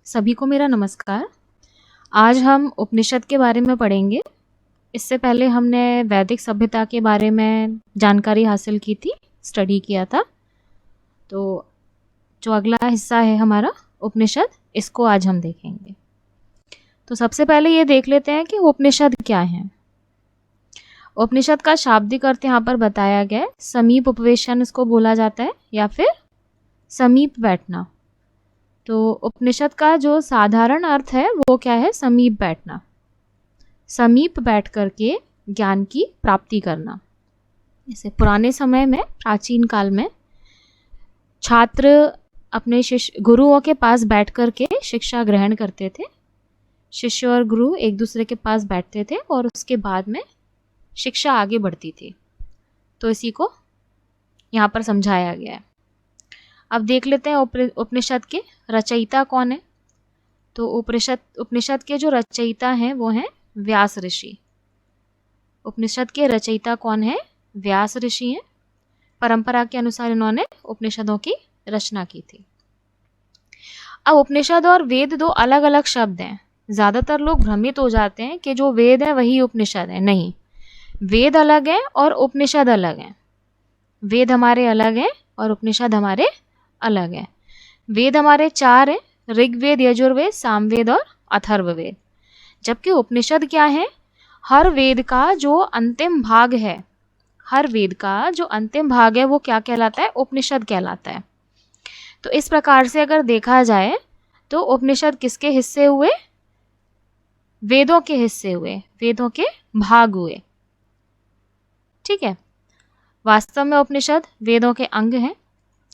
सभी को मेरा नमस्कार। आज हम उपनिषद के बारे में पढ़ेंगे। इससे पहले हमने वैदिक सभ्यता के बारे में जानकारी हासिल की थी, स्टडी किया था। तो जो अगला हिस्सा है हमारा उपनिषद, इसको आज हम देखेंगे। तो सबसे पहले ये देख लेते हैं कि उपनिषद क्या है। उपनिषद का शाब्दिक अर्थ यहाँ पर बताया गया है। समीप उपवेशन इसको बोला जाता है या फिर समीप बैठना। तो उपनिषद का जो साधारण अर्थ है वो क्या है? समीप बैठना, समीप बैठ करके ज्ञान की प्राप्ति करना। जैसे पुराने समय में, प्राचीन काल में छात्र अपने गुरुओं के पास बैठ करके शिक्षा ग्रहण करते थे। शिष्य और गुरु एक दूसरे के पास बैठते थे और उसके बाद में शिक्षा आगे बढ़ती थी। तो इसी को यहाँ पर समझाया गया है। अब देख लेते हैं उपनिषद के रचयिता कौन है। तो उपनिषद के जो रचयिता हैं वो हैं व्यास ऋषि। उपनिषद के रचयिता कौन है? व्यास ऋषि हैं। परंपरा के अनुसार इन्होंने उपनिषदों की रचना की थी। अब उपनिषद और वेद दो अलग अलग शब्द हैं। ज़्यादातर लोग भ्रमित हो जाते हैं कि जो वेद है वही उपनिषद है। नहीं, वेद अलग है और उपनिषद अलग है। वेद हमारे अलग हैं और उपनिषद हमारे अलग है। वेद हमारे चार हैं: ऋग्वेद, यजुर्वेद, सामवेद और अथर्ववेद। जबकि उपनिषद क्या है? हर वेद का जो अंतिम भाग है, हर वेद का जो अंतिम भाग है वो क्या कहलाता है? उपनिषद कहलाता है। तो इस प्रकार से अगर देखा जाए तो उपनिषद किसके हिस्से हुए? वेदों के हिस्से हुए, वेदों के भाग हुए। ठीक है। वास्तव में उपनिषद वेदों के अंग हैं।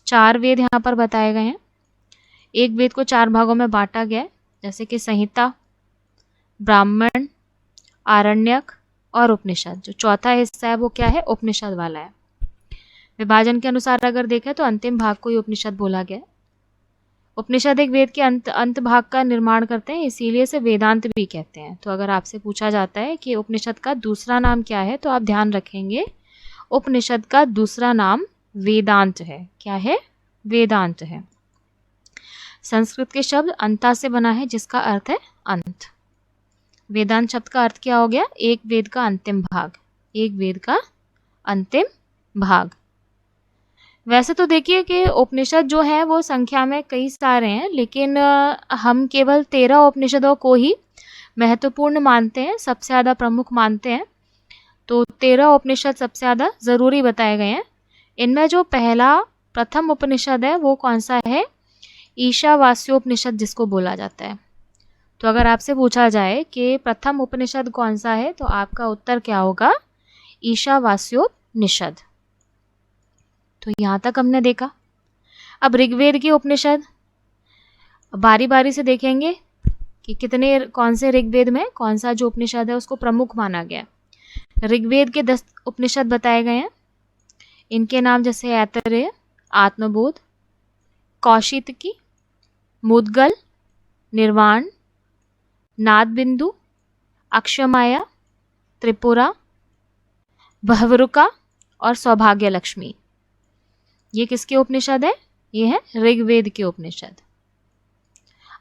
4 वेद यहाँ पर बताए गए हैं। एक वेद को 4 भागों में बांटा गया है, जैसे कि संहिता, ब्राह्मण, आरण्यक और उपनिषद। जो चौथा हिस्सा है वो क्या है? उपनिषद वाला है। विभाजन के अनुसार अगर देखें तो अंतिम भाग को ही उपनिषद बोला गया है। उपनिषद एक वेद के अंत भाग का निर्माण करते हैं, इसीलिए इसे वेदांत भी कहते हैं। तो अगर आपसे पूछा जाता है कि उपनिषद का दूसरा नाम क्या है, तो आप ध्यान रखेंगे उपनिषद का दूसरा नाम वेदांत है। क्या है? वेदांत है। संस्कृत के शब्द अंता से बना है, जिसका अर्थ है अंत। वेदांत शब्द का अर्थ क्या हो गया? एक वेद का अंतिम भाग, एक वेद का अंतिम भाग। वैसे तो देखिए कि उपनिषद जो है वो संख्या में कई सारे हैं, लेकिन हम केवल 13 उपनिषदों को ही महत्वपूर्ण मानते हैं, सबसे ज़्यादा प्रमुख मानते हैं। तो 13 उपनिषद सबसे ज़्यादा ज़रूरी बताए गए हैं। इनमें जो प्रथम उपनिषद है वो कौन सा है? ईशावास्योपनिषद, जिसको बोला जाता है। तो अगर आपसे पूछा जाए कि प्रथम उपनिषद कौन सा है, तो आपका उत्तर क्या होगा? ईशावास्योपनिषद। तो यहाँ तक हमने देखा। अब ऋग्वेद के उपनिषद बारी बारी से देखेंगे कि कौन से ऋग्वेद में कौन सा जो उपनिषद है उसको प्रमुख माना गया। ऋग्वेद के 10 उपनिषद बताए गए हैं। इनके नाम जैसे ऐतरेय, आत्मबोध, कौशितकी, मुद्गल, निर्वाण, नादबिंदु, अक्षमाया, त्रिपुरा, भवरुका और सौभाग्य लक्ष्मी। ये किसके उपनिषद है? ये है ऋग्वेद के उपनिषद।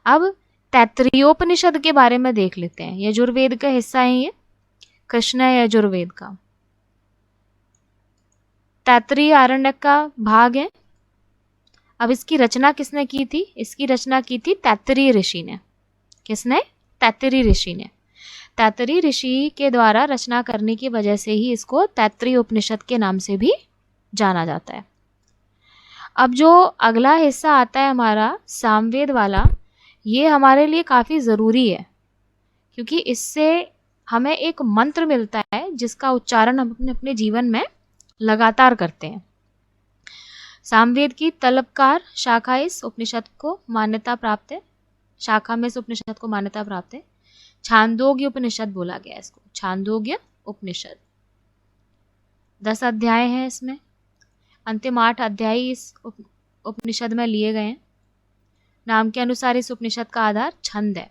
अब तैत्तरीयोपनिषद के बारे में देख लेते हैं। यजुर्वेद का हिस्सा है ये, कृष्ण है यजुर्वेद का। तैत्तरीय आरण्यक का भाग है। अब इसकी रचना किसने की थी? इसकी रचना की थी तैत्तरीय ऋषि ने। किसने? तैत्तरीय ऋषि ने। तैत्तरीय ऋषि के द्वारा रचना करने की वजह से ही इसको तैत्तरीय उपनिषद के नाम से भी जाना जाता है। अब जो अगला हिस्सा आता है हमारा सामवेद वाला, ये हमारे लिए काफ़ी ज़रूरी है, क्योंकि इससे हमें एक मंत्र मिलता है जिसका उच्चारण हम अपने जीवन में लगातार करते हैं। सामवेद की तलबकार शाखा इस उपनिषद को मान्यता प्राप्त है। शाखा में इस उपनिषद को मान्यता प्राप्त है। छांदोग्य उपनिषद बोला गया है इसको, छांदोग्य उपनिषद। 10 अध्याय हैं इसमें। अंतिम 8 अध्याय इस उपनिषद में लिए गए हैं। नाम के अनुसार इस उपनिषद का आधार छंद है।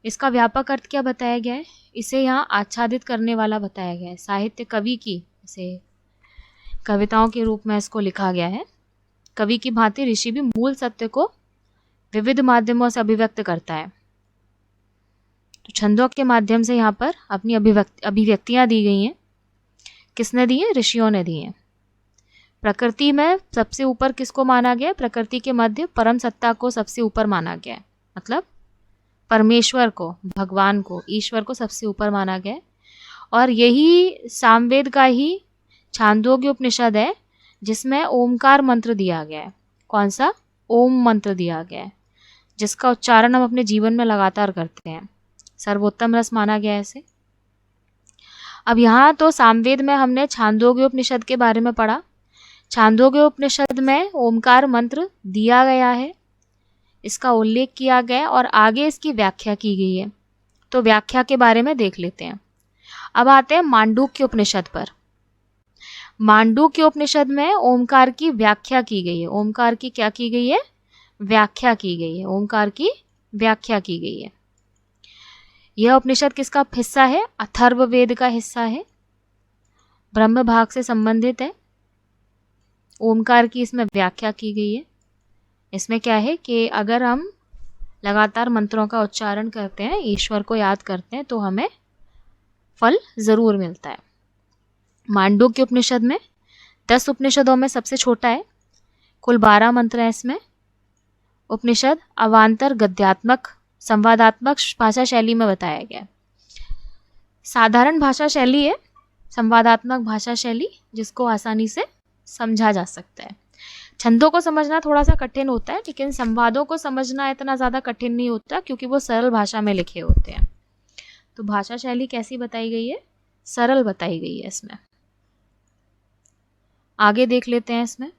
इसका व्यापक अर्थ क्या बताया गया है? इसे यहाँ आच्छादित करने वाला बताया गया है। साहित्य कवि की, इसे कविताओं के रूप में इसको लिखा गया है। कवि की भांति ऋषि भी मूल सत्य को विविध माध्यमों से अभिव्यक्त करता है। तो छंदों के माध्यम से यहाँ पर अपनी अभिव्यक्तियाँ दी गई हैं। किसने दी हैं? ऋषियों ने दी हैं। प्रकृति में सबसे ऊपर किसको माना गया? प्रकृति के मध्य परम सत्ता को सबसे ऊपर माना गया है, मतलब परमेश्वर को, भगवान को, ईश्वर को सबसे ऊपर माना गया है। और यही सामवेद का ही छांदोग्य उपनिषद है जिसमें ओमकार मंत्र दिया गया है। कौन सा? ओम मंत्र दिया गया है, जिसका उच्चारण हम अपने जीवन में लगातार करते हैं। सर्वोत्तम रस माना गया है इसे। अब यहाँ तो सामवेद में हमने छांदोग्य उपनिषद के बारे में पढ़ा। छांदोग्य उपनिषद में ओमकार मंत्र दिया गया है, इसका उल्लेख किया गया है और आगे इसकी व्याख्या की गई है। तो व्याख्या के बारे में देख लेते हैं। अब आते हैं मांडूक्य उपनिषद पर। मांडूक्य उपनिषद में ओमकार की व्याख्या की गई है। ओमकार की क्या की गई है? व्याख्या की गई है। ओमकार की व्याख्या की गई है। यह उपनिषद किसका हिस्सा है? अथर्ववेद का हिस्सा है, ब्रह्म भाग से संबंधित है। ओमकार की इसमें व्याख्या की गई है। इसमें क्या है कि अगर हम लगातार मंत्रों का उच्चारण करते हैं, ईश्वर को याद करते हैं, तो हमें फल जरूर मिलता है। मांडूक्य उपनिषद में 10 उपनिषदों में सबसे छोटा है, कुल 12 मंत्र हैं इसमें। उपनिषद अवान्तर गद्यात्मक संवादात्मक भाषा शैली में बताया गया। साधारण भाषा शैली है, संवादात्मक भाषा शैली, जिसको आसानी से समझा जा सकता है। छंदों को समझना थोड़ा सा कठिन होता है, लेकिन संवादों को समझना इतना ज़्यादा कठिन नहीं होता, क्योंकि वो सरल भाषा में लिखे होते हैं। तो भाषा शैली कैसी बताई गई है? सरल बताई गई है इसमें। आगे देख लेते हैं। इसमें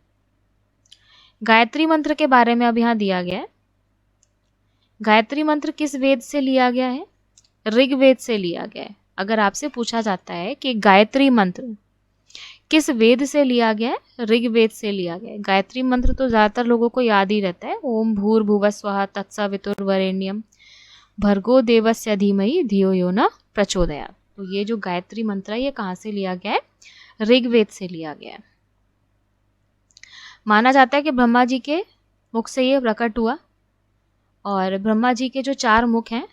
गायत्री मंत्र के बारे में अब यहाँ दिया गया है। गायत्री मंत्र किस वेद से लिया गया है? ऋग्वेद से लिया गया है। अगर आपसे पूछा जाता है कि गायत्री मंत्र किस वेद से लिया गया है? ऋग्वेद से लिया गया है। गायत्री मंत्र तो ज़्यादातर लोगों को याद ही रहता है, ओम भूर्भुवस्वः तत्सवितुर्वरेण्यम भर्गो देवस्य धीमहि धियो यो न प्रचोदयात्। तो ये जो गायत्री मंत्र है, ये कहाँ से लिया गया है? ऋग्वेद से लिया गया है। माना जाता है कि ब्रह्मा जी के मुख से ये प्रकट हुआ, और ब्रह्मा जी के जो 4 मुख हैं,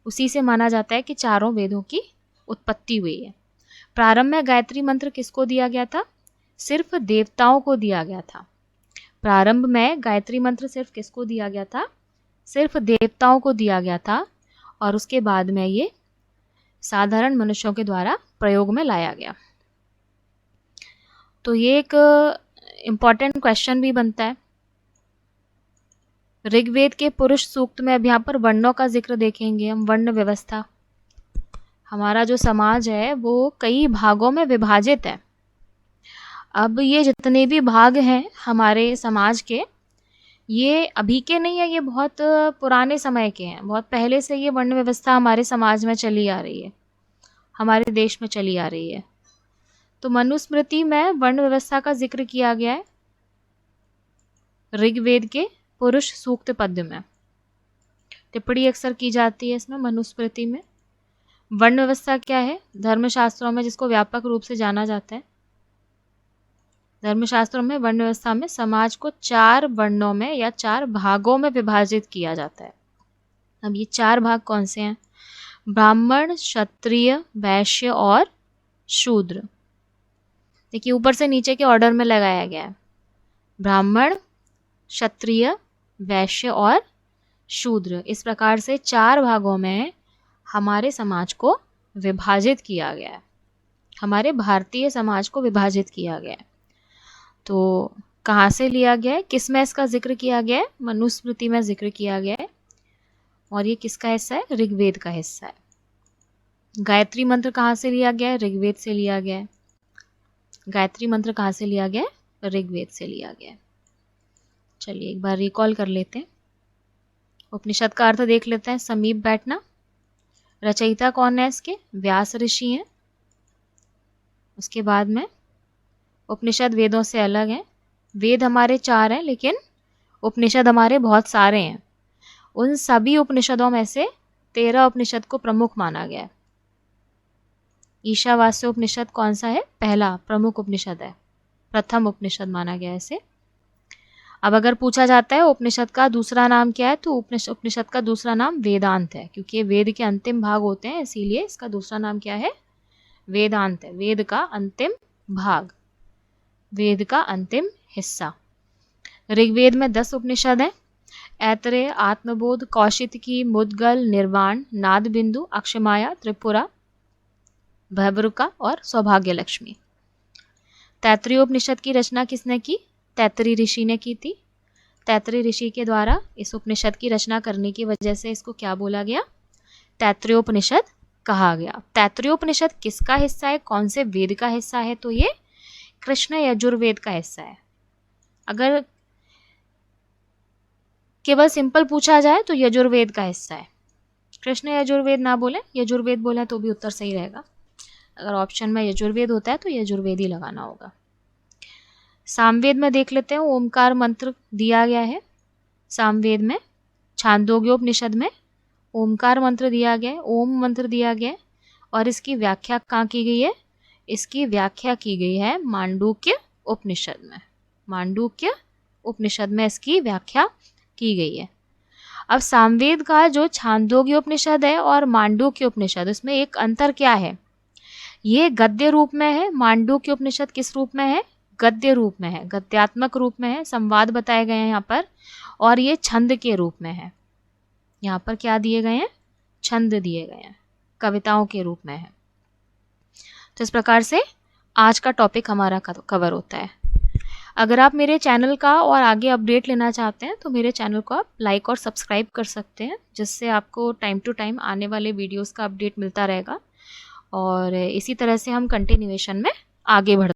उसी से माना जाता है कि चारों वेदों की उत्पत्ति हुई है। प्रारंभ में गायत्री मंत्र किसको दिया गया था? सिर्फ देवताओं को दिया गया था। प्रारंभ में गायत्री मंत्र सिर्फ किसको दिया गया था? सिर्फ देवताओं को दिया गया था, और उसके बाद में ये साधारण मनुष्यों के द्वारा प्रयोग में लाया गया। तो ये एक इम्पॉर्टेंट क्वेश्चन भी बनता है। ऋग्वेद के पुरुष सूक्त में अब यहाँ पर वर्णों का जिक्र देखेंगे हम। वर्ण व्यवस्था, हमारा जो समाज है वो कई भागों में विभाजित है। अब ये जितने भी भाग हैं हमारे समाज के, ये अभी के नहीं है, ये बहुत पुराने समय के हैं। बहुत पहले से ये वर्ण व्यवस्था हमारे समाज में चली आ रही है, हमारे देश में चली आ रही है। तो मनुस्मृति में वर्ण व्यवस्था का जिक्र किया गया है ऋग्वेद के पुरुष सूक्त पद्य में। टिप्पणी अक्सर की जाती है इसमें मनुस्मृति में। वर्ण व्यवस्था क्या है? धर्मशास्त्रों में जिसको व्यापक रूप से जाना जाता है, धर्मशास्त्रों में वर्ण व्यवस्था में समाज को 4 वर्णों में या 4 भागों में विभाजित किया जाता है। अब ये 4 भाग कौन से हैं? ब्राह्मण, क्षत्रिय, वैश्य और शूद्र। देखिए ऊपर से नीचे के ऑर्डर में लगाया गया है। ब्राह्मण, क्षत्रिय, वैश्य और शूद्र, इस प्रकार से 4 भागों में हमारे समाज को विभाजित किया गया है। हमारे भारतीय समाज को विभाजित किया गया है। तो कहाँ से लिया गया है? किस में इसका जिक्र किया गया है? मनुस्मृति में जिक्र किया गया है। और ये किसका हिस्सा है? ऋग्वेद का हिस्सा है। गायत्री मंत्र कहाँ से लिया गया है? ऋग्वेद से लिया गया है। गायत्री मंत्र कहाँ से लिया गया है? ऋग्वेद से लिया गया है। चलिए एक बार रिकॉल कर लेते हैं। उपनिषद का अर्थ देख लेते हैं। समीप बैठना। रचयिता कौन है इसके? व्यास ऋषि हैं। उसके बाद में उपनिषद वेदों से अलग हैं। वेद हमारे 4 हैं, लेकिन उपनिषद हमारे बहुत सारे हैं। उन सभी उपनिषदों में से 13 उपनिषद को प्रमुख माना गया है। ईशावास्य उपनिषद कौन सा है? पहला प्रमुख उपनिषद है, प्रथम उपनिषद माना गया है इसे। अब अगर पूछा जाता है उपनिषद का दूसरा नाम क्या है, तो उपनिषद का दूसरा नाम वेदांत है, क्योंकि ये वेद के अंतिम भाग होते हैं, इसीलिए इसका दूसरा नाम क्या है, वेदांत है। वेद का अंतिम भाग, वेद का अंतिम हिस्सा। ऋग्वेद में 10 उपनिषद हैं। ऐतरेय, आत्मबोध, कौशितकी, मुद्गल, निर्वाण, नाद बिंदु, अक्षमाया, त्रिपुरा, भैबरुका और सौभाग्य लक्ष्मी। तैत्तरीय उपनिषद की रचना किसने की, तैत्तरी ऋषि ने की थी। तैत्तरी ऋषि के द्वारा इस उपनिषद की रचना करने की वजह से इसको क्या बोला गया, तैत्तरीयोपनिषद कहा गया। तैत्तरीयोपनिषद किसका हिस्सा है, कौन से वेद का हिस्सा है, तो ये कृष्ण यजुर्वेद का हिस्सा है। अगर केवल सिंपल पूछा जाए तो यजुर्वेद का हिस्सा है। कृष्ण यजुर्वेद ना बोले, यजुर्वेद बोला तो भी उत्तर सही रहेगा। अगर ऑप्शन में यजुर्वेद होता है तो यजुर्वेद ही लगाना होगा। सामवेद में देख लेते हैं, ओमकार मंत्र दिया गया है। सामवेद में छांदोग्योपनिषद में ओमकार मंत्र दिया गया है, ओम मंत्र दिया गया है। और इसकी व्याख्या कहाँ की गई है, इसकी व्याख्या की गई है मांडूक्य उपनिषद में। मांडूक्य उपनिषद में इसकी व्याख्या की गई है। अब सामवेद का जो छांदोग्य उपनिषद है और मांडूक्य उपनिषद, उसमें एक अंतर क्या है, ये गद्य रूप में है। मांडूक्य उपनिषद किस रूप में है, गद्य रूप में है, गद्यात्मक रूप में है, संवाद बताए गए हैं यहाँ पर। और ये छंद के रूप में है, यहाँ पर क्या दिए गए हैं, छंद दिए गए हैं, कविताओं के रूप में है। तो इस प्रकार से आज का टॉपिक हमारा कवर होता है। अगर आप मेरे चैनल का और आगे अपडेट लेना चाहते हैं तो मेरे चैनल को आप लाइक और सब्सक्राइब कर सकते हैं, जिससे आपको टाइम टू टाइम आने वाले वीडियोस का अपडेट मिलता रहेगा। और इसी तरह से हम कंटिन्यूएशन में आगे बढ़ते हैं।